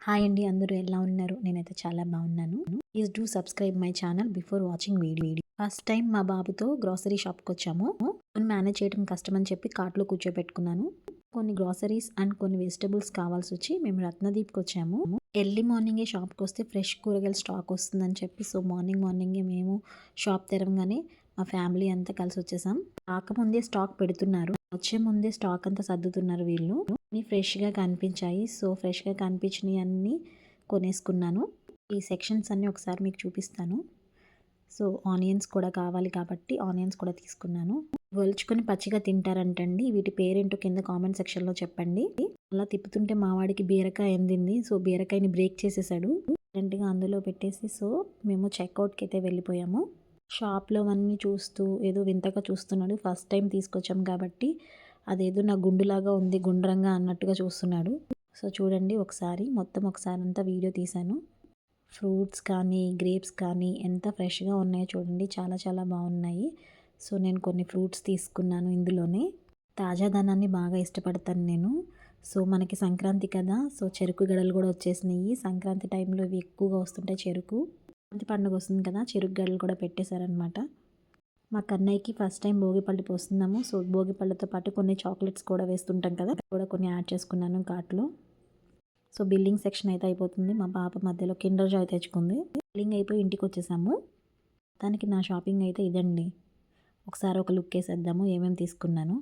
Hi అండి, అందరూ ఎలా ఉన్నారు? నేనైతే చాలా బాగున్నాను. Please do subscribe my channel before watching video. First time మా బాబుతో గ్రోసరీ షాప్కి వచ్చాము. మేనేజ్ చేయడం కష్టం అని చెప్పి కార్ట్లో కూర్చోబెట్టుకున్నాను. కొన్ని గ్రోసరీస్ అండ్ కొన్ని వెజిటబుల్స్ కావాల్సి వచ్చి మేము రత్నదీప్కి వచ్చాము. ఎర్లీ మార్నింగే షాప్కి వస్తే ఫ్రెష్ కూరగాయల స్టాక్ వస్తుందని చెప్పి మార్నింగే మేము షాప్ తెరవగానే మా ఫ్యామిలీ అంతా కలిసి వచ్చేసాం. రాకముందే స్టాక్ పెడుతున్నారు, వచ్చే ముందే స్టాక్ అంతా సర్దుతున్నారు వీళ్ళు. అన్నీ ఫ్రెష్గా కనిపించాయి. ఫ్రెష్గా కనిపించినవి అన్నీ కొనేసుకున్నాను. ఈ సెక్షన్స్ అన్నీ ఒకసారి మీకు చూపిస్తాను. ఆనియన్స్ కూడా కావాలి కాబట్టి ఆనియన్స్ కూడా తీసుకున్నాను. ఒలుచుకొని పచ్చిగా తింటారంటండి. వీటి పేరేంటో కింద కామెంట్ సెక్షన్లో చెప్పండి. అలా తిప్పుతుంటే మావాడికి బీరకాయ అందింది. బీరకాయని బ్రేక్ చేసేసాడు. వెంటనే అందులో పెట్టేసి మేము చెక్అవుట్కి అయితే వెళ్ళిపోయాము. షాప్లో అన్నీ చూస్తూ ఏదో వింతగా చూస్తున్నాడు. ఫస్ట్ టైం తీసుకొచ్చాం కాబట్టి అదేదో నా గుండులాగా ఉంది, గుండ్రంగా అన్నట్టుగా చూస్తున్నాడు. చూడండి, ఒకసారి అంతా వీడియో తీశాను. ఫ్రూట్స్ కానీ గ్రేప్స్ కానీ ఎంత ఫ్రెష్గా ఉన్నాయో చూడండి, చాలా చాలా బాగున్నాయి. నేను కొన్ని ఫ్రూట్స్ తీసుకున్నాను. ఇందులోనే తాజాదనాన్ని బాగా ఇష్టపడతాను నేను. మనకి సంక్రాంతి కదా, చెరుకు గడలు కూడా వచ్చేసినాయి. సంక్రాంతి టైంలో ఇవి ఎక్కువగా వస్తుంటాయి. సంక్రాంతి పండుగ వస్తుంది కదా, చెరుకు గడలు కూడా పెట్టేశారనమాట. మా కన్నయ్యకి ఫస్ట్ టైం భోగిపళ్ళు పోస్తున్నాము. భోగిపళ్ళతో పాటు కొన్ని చాక్లెట్స్ కూడా వేస్తుంటాం కదా, కూడా కొన్ని యాడ్ చేసుకున్నాను కార్ట్లో. బిల్లింగ్ సెక్షన్ అయితే అయిపోతుంది. మా పాప మధ్యలో కిండర్ జాయ్ తెచ్చుకుంది. బిల్లింగ్ అయిపోయి ఇంటికి వచ్చేసాము. దానికి నా షాపింగ్ అయితే ఇదండి. ఒకసారి ఒక లుక్ వేసేద్దాము ఏమేమి తీసుకున్నాను.